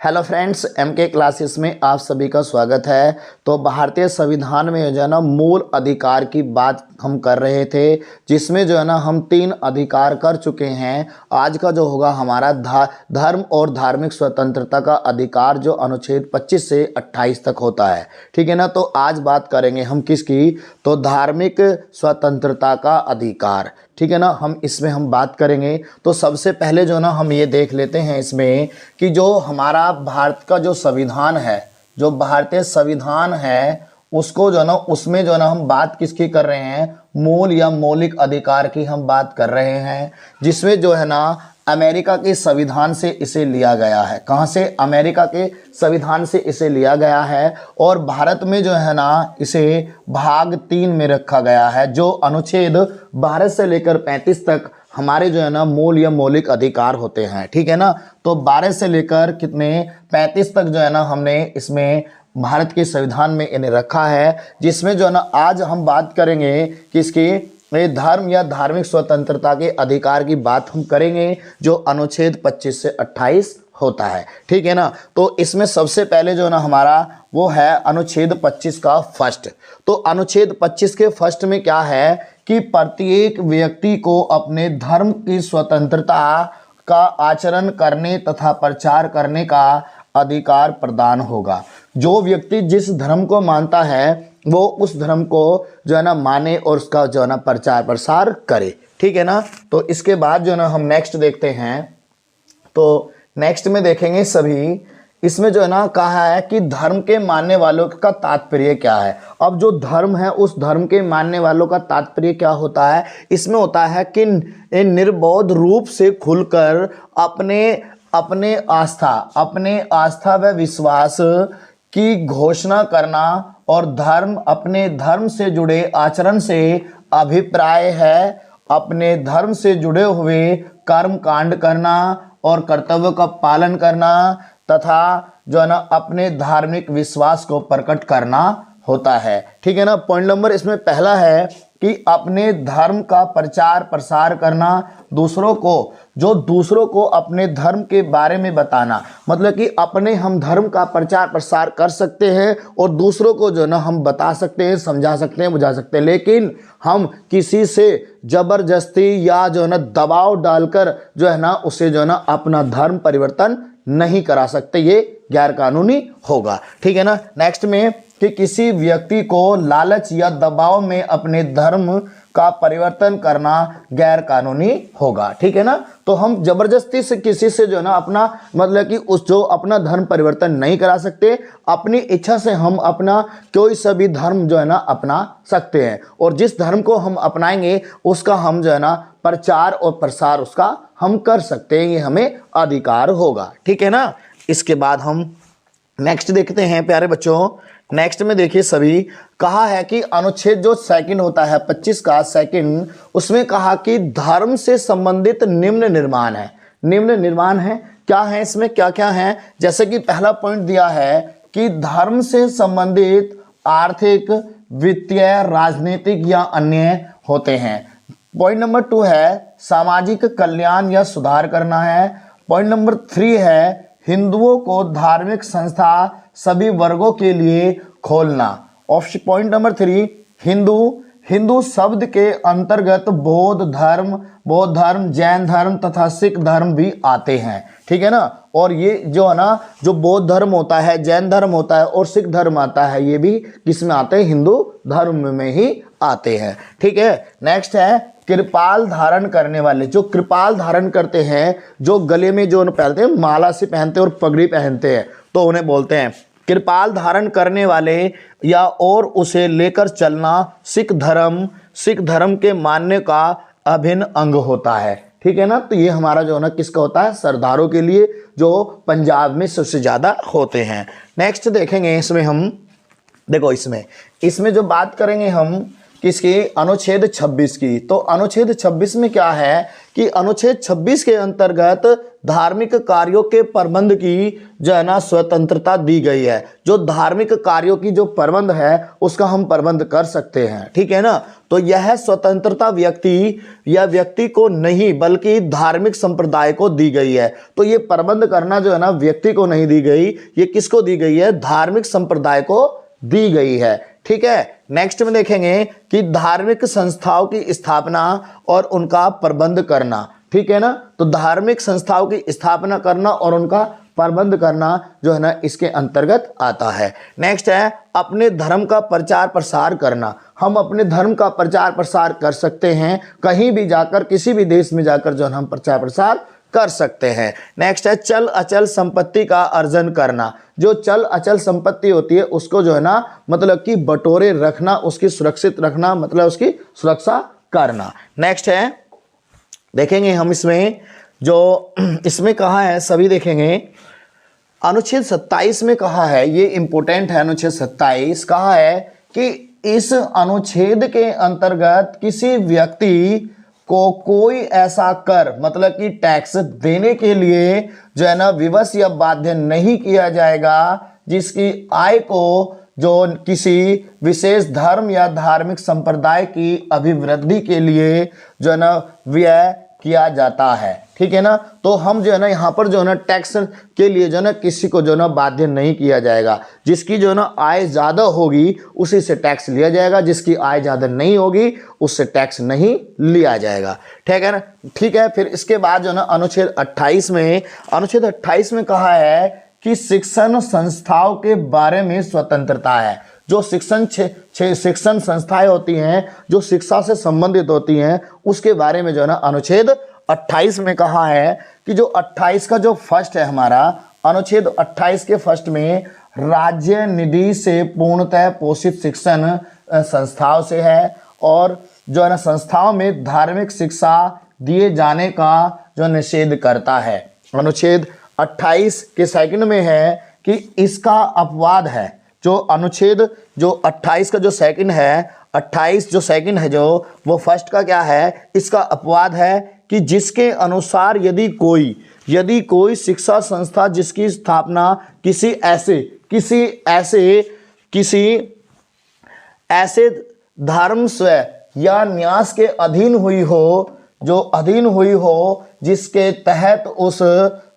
Hello friends, MK classes में आप सभी का स्वागत है। तो भारतीय संविधान में जो है ना मूल अधिकार की बात हम कर रहे थे, जिसमें जो है ना हम 3 अधिकार कर चुके हैं। आज का जो होगा हमारा धर्म और धार्मिक स्वतंत्रता का अधिकार, जो अनुच्छेद 25 से 28 तक होता है। ठीक है ना। तो आज बात करेंगे हम किसकी, तो धार्मिक स्वतंत्रता का अधिकार। ठीक है ना। हम इसमें हम बात करेंगे। तो सबसे पहले जो ना हम ये देख लेते हैं इसमें कि जो हमारा भारत का जो संविधान है, जो भारतीय संविधान है, उसको जो ना उसमें जो ना हम बात किसकी कर रहे हैं, मूल या मौलिक अधिकार की हम बात कर रहे हैं, जिसमें जो है ना अमेरिका के संविधान से इसे लिया गया है। कहाँ से? अमेरिका के संविधान से इसे लिया गया है। और भारत में जो है ना इसे भाग 3 में रखा गया है, जो अनुच्छेद 12 से लेकर 35 तक हमारे जो है ना मूल या मौलिक अधिकार होते हैं। ठीक है ना। तो 12 से लेकर कितने 35 तक जो है ना हमने इसमें भारत के संविधान में इन्हें रखा है, जिसमें जो है ना आज हम बात करेंगे किसकी, धर्म या धार्मिक स्वतंत्रता के अधिकार की बात हम करेंगे, जो अनुच्छेद 25 से 28 होता है। ठीक है ना। तो इसमें सबसे पहले जो ना हमारा वो है अनुच्छेद 25 का फर्स्ट। तो अनुच्छेद 25 के फर्स्ट में क्या है कि प्रत्येक व्यक्ति को अपने धर्म की स्वतंत्रता का आचरण करने तथा प्रचार करने का अधिकार प्रदान होगा। जो व्यक्ति जिस धर्म को मानता है वो उस धर्म को जो है ना माने और उसका जो है ना प्रचार प्रसार करे। ठीक है ना। तो इसके बाद जो है ना हम नेक्स्ट देखते हैं। तो नेक्स्ट में देखेंगे सभी, इसमें जो है ना कहा है कि धर्म के मानने वालों का तात्पर्य क्या है। अब जो धर्म है उस धर्म के मानने वालों का तात्पर्य क्या होता है, इसमें होता है कि निर्बोध रूप से खुलकर अपने आस्था व विश्वास की घोषणा करना और अपने धर्म से जुड़े आचरण से अभिप्राय है, अपने धर्म से जुड़े हुए कर्म कांड करना और कर्तव्य का पालन करना तथा जो है ना अपने धार्मिक विश्वास को प्रकट करना होता है। ठीक है ना। पॉइंट नंबर इसमें पहला है कि अपने धर्म का प्रचार प्रसार करना, दूसरों को अपने धर्म के बारे में बताना, मतलब कि अपने हम धर्म का प्रचार प्रसार कर सकते हैं और दूसरों को जो ना हम बता सकते हैं, समझा सकते हैं, बुझा सकते हैं, लेकिन हम किसी से जबरदस्ती या जो है ना दबाव डालकर जो है ना उसे जो है ना अपना धर्म परिवर्तन नहीं करा सकते। ये गैर कानूनी होगा। ठीक है ना। नेक्स्ट में कि किसी व्यक्ति को लालच या दबाव में अपने धर्म का परिवर्तन करना गैर कानूनी होगा। ठीक है ना। तो हम जबरदस्ती से किसी से जो है ना अपना मतलब कि उस जो अपना धर्म परिवर्तन नहीं करा सकते, अपनी इच्छा से हम अपना कोई सा भी धर्म जो है ना अपना सकते हैं, और जिस धर्म को हम अपनाएंगे उसका हम जो है ना प्रचार और प्रसार उसका हम कर सकते हैं, ये हमें अधिकार होगा। ठीक है ना। इसके बाद हम नेक्स्ट देखते हैं प्यारे बच्चों। नेक्स्ट में देखिए सभी, कहा है कि अनुच्छेद जो सेकंड होता है 25 का सेकंड, उसमें कहा कि धर्म से संबंधित निम्न निर्माण है। क्या है इसमें, क्या क्या है? जैसे कि पहला पॉइंट दिया है कि धर्म से संबंधित आर्थिक, वित्तीय, राजनीतिक या अन्य होते हैं। पॉइंट नंबर 2 है सामाजिक कल्याण या सुधार करना है। पॉइंट नंबर 3 है हिंदुओं को धार्मिक संस्था सभी वर्गों के लिए खोलना। ऑप्शन पॉइंट नंबर 3 हिंदू शब्द के अंतर्गत बौद्ध धर्म, जैन धर्म तथा सिख धर्म भी आते हैं। ठीक है ना। और ये जो है ना जो बौद्ध धर्म होता है, जैन धर्म होता है और सिख धर्म आता है, ये भी किसमें आते हैं, हिंदू धर्म में ही आते हैं। ठीक है। नेक्स्ट है कृपाल धारण करने वाले। जो कृपाल धारण करते हैं, जो गले में जो पहनते हैं, माला से पहनते हैं और पगड़ी पहनते हैं, तो उन्हें बोलते हैं कृपाल धारण करने वाले, या और उसे लेकर चलना सिख धर्म के मानने का अभिन्न अंग होता है। ठीक है ना। तो ये हमारा जो है ना किसका होता है, सरदारों के लिए, जो पंजाब में सबसे ज्यादा होते हैं। नेक्स्ट देखेंगे इसमें हम, देखो इसमें जो बात करेंगे हम किसकी, अनुच्छेद 26 की। तो अनुच्छेद 26 में क्या है कि अनुच्छेद 26 के अंतर्गत धार्मिक कार्यों के प्रबंध की जो है ना स्वतंत्रता दी गई है। जो धार्मिक कार्यों की जो प्रबंध है उसका हम प्रबंध कर सकते हैं, ठीक है ना। तो यह स्वतंत्रता व्यक्ति को नहीं बल्कि धार्मिक संप्रदाय को दी गई है। तो ये प्रबंध करना जो है ना व्यक्ति को नहीं दी गई, ये किसको दी गई है? धार्मिक संप्रदाय को दी गई है, ठीक है। नेक्स्ट में देखेंगे कि धार्मिक संस्थाओं की स्थापना और उनका प्रबंध करना, ठीक है ना। तो धार्मिक संस्थाओं की स्थापना करना और उनका प्रबंध करना जो है ना इसके अंतर्गत आता है। नेक्स्ट है अपने धर्म का प्रचार प्रसार करना। हम अपने धर्म का प्रचार प्रसार कर सकते हैं, कहीं भी जाकर, किसी भी देश में जाकर जो है हम प्रचार प्रसार कर सकते हैं। नेक्स्ट है चल अचल संपत्ति का अर्जन करना। जो चल अचल संपत्ति होती है उसको जो है ना मतलब कि बटोरे रखना, उसकी सुरक्षित रखना, मतलब उसकी सुरक्षा करना। नेक्स्ट है देखेंगे हम इसमें जो इसमें कहा है सभी देखेंगे, अनुच्छेद 27 में कहा है, ये इंपॉर्टेंट है। अनुच्छेद 27 कहा है कि इस अनुच्छेद के अंतर्गत किसी व्यक्ति को कोई ऐसा कर मतलब कि टैक्स देने के लिए जो है ना विवश या बाध्य नहीं किया जाएगा जिसकी आय को जो किसी विशेष धर्म या धार्मिक संप्रदाय की अभिवृद्धि के लिए जो है ना व्यय किया जाता है, ठीक है ना। तो हम जो है ना यहाँ पर जो है ना टैक्स के लिए जो है ना किसी को जो है ना बाध्य नहीं किया जाएगा। जिसकी जो है ना आय ज़्यादा होगी उसी से टैक्स लिया जाएगा, जिसकी आय ज़्यादा नहीं होगी उससे टैक्स नहीं लिया जाएगा, ठीक है ना। ठीक है, फिर इसके बाद जो है ना अनुच्छेद 28 में कहा है कि शिक्षण संस्थाओं के बारे में स्वतंत्रता है। जो शिक्षण संस्थाएं होती हैं जो शिक्षा से संबंधित होती हैं उसके बारे में जो है ना अनुच्छेद 28 में कहा है कि जो 28 का जो फर्स्ट है हमारा अनुच्छेद 28 के फर्स्ट में राज्य निधि से पूर्णतः पोषित शिक्षण संस्थाओं से है, और जो है ना संस्थाओं में धार्मिक शिक्षा दिए जाने का जो निषेध करता है। अनुच्छेद 28 के सेकंड में है कि इसका अपवाद है। जो अनुच्छेद जो 28 का जो सेकंड है, 28 जो सेकंड है जो वो फर्स्ट का क्या है, इसका अपवाद है कि जिसके अनुसार यदि कोई शिक्षा संस्था जिसकी स्थापना किसी ऐसे धर्म स्वयं या न्यास के अधीन हुई हो जिसके तहत उस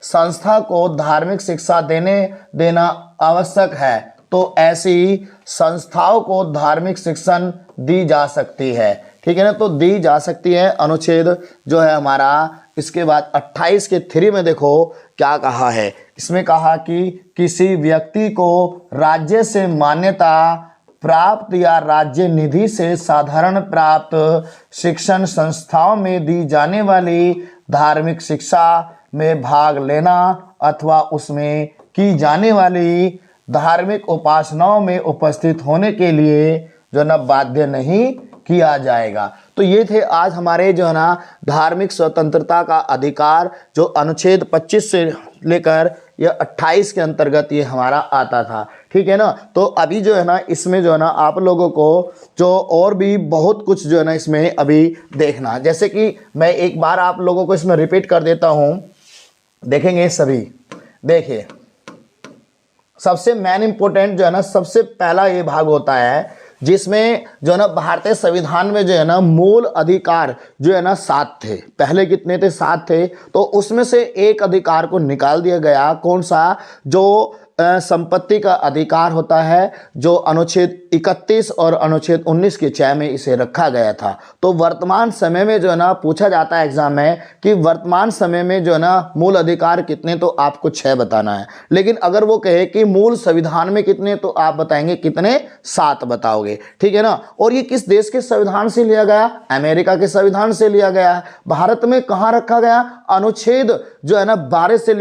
संस्था को धार्मिक शिक्षा देना आवश्यक है, तो ऐसी संस्थाओं को धार्मिक शिक्षण दी जा सकती है, ठीक है ना। तो दी जा सकती है अनुच्छेद जो है हमारा। इसके बाद 28 के 3 में देखो क्या कहा है। इसमें कहा कि किसी व्यक्ति को राज्य से मान्यता प्राप्त या राज्य निधि से साधारण प्राप्त शिक्षण संस्थाओं में दी जाने वाली धार्मिक शिक्षा में भाग लेना अथवा उसमें की जाने वाली धार्मिक उपासनाओं में उपस्थित होने के लिए जो ना बाध्य नहीं किया जाएगा। तो ये थे आज हमारे जो है ना धार्मिक स्वतंत्रता का अधिकार, जो अनुच्छेद 25 से लेकर यह 28 के अंतर्गत ये हमारा आता था, ठीक है ना। तो अभी जो है ना इसमें जो है ना आप लोगों को जो और भी बहुत कुछ जो है ना इसमें अभी देखना, जैसे कि मैं एक बार आप लोगों को इसमें रिपीट कर देता हूँ, देखेंगे सभी। देखिए सबसे मेन इंपॉर्टेंट जो है ना सबसे पहला ये भाग होता है जिसमें जो है ना भारतीय संविधान में जो है ना मूल अधिकार जो है ना 7 थे। पहले कितने थे? 7 थे। तो उसमें से एक अधिकार को निकाल दिया गया। कौन सा? जो संपत्ति का अधिकार होता है, जो अनुच्छेद 31 और अनुच्छेद 19 के 6 में इसे रखा गया था। तो वर्तमान समय में जो है ना पूछा जाता है एग्जाम में कि वर्तमान समय में जो है ना मूल अधिकार कितने, तो आपको 6 बताना है। लेकिन अगर वो कहे कि मूल संविधान में कितने, तो आप बताएंगे कितने? 7 बताओगे, ठीक है ना। और ये किस देश के संविधान से लिया गया? अमेरिका के संविधान से लिया गया है। भारत में कहाँ रखा गया? अनुच्छेद जो है ना 12 से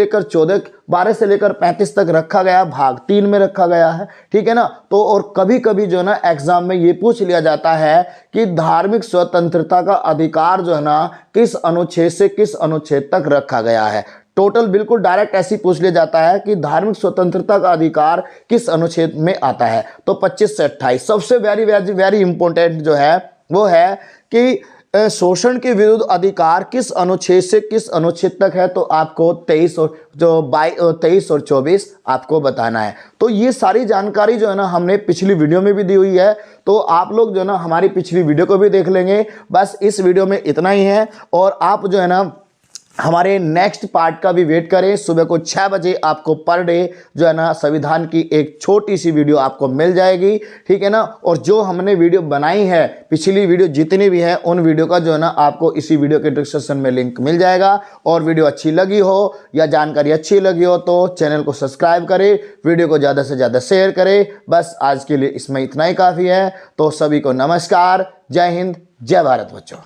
लेकर 35 तक रखा गया, भाग 3 में रखा गया है, ठीक है ना। तो और कभी कभी जो है ना एग्जाम में ये पूछ लिया जाता है कि धार्मिक स्वतंत्रता का अधिकार जो है ना किस अनुच्छेद से किस अनुच्छेद तक रखा गया है। टोटल बिल्कुल डायरेक्ट ऐसे पूछ लिया जाता है कि धार्मिक स्वतंत्रता का अधिकार किस अनुच्छेद में आता है। तो 25 से 28 सबसे वेरी इंपॉर्टेंट जो है वो है कि शोषण के विरुद्ध अधिकार किस अनुच्छेद से किस अनुच्छेद तक है, तो आपको 23 और 24 आपको बताना है। तो ये सारी जानकारी जो है ना हमने पिछली वीडियो में भी दी हुई है, तो आप लोग जो है ना हमारी पिछली वीडियो को भी देख लेंगे। बस इस वीडियो में इतना ही है, और आप जो है ना हमारे नेक्स्ट पार्ट का भी वेट करें। सुबह को 6 बजे आपको पर डे जो है ना संविधान की एक छोटी सी वीडियो आपको मिल जाएगी, ठीक है ना। और जो हमने वीडियो बनाई है, पिछली वीडियो जितनी भी है, उन वीडियो का जो है ना आपको इसी वीडियो के डिस्क्रिप्शन में लिंक मिल जाएगा। और वीडियो अच्छी लगी हो या जानकारी अच्छी लगी हो तो चैनल को सब्सक्राइब करें, वीडियो को ज़्यादा से ज़्यादा शेयर करें। बस आज के लिए इसमें इतना ही काफ़ी है। तो सभी को नमस्कार, जय हिंद, जय भारत बच्चों।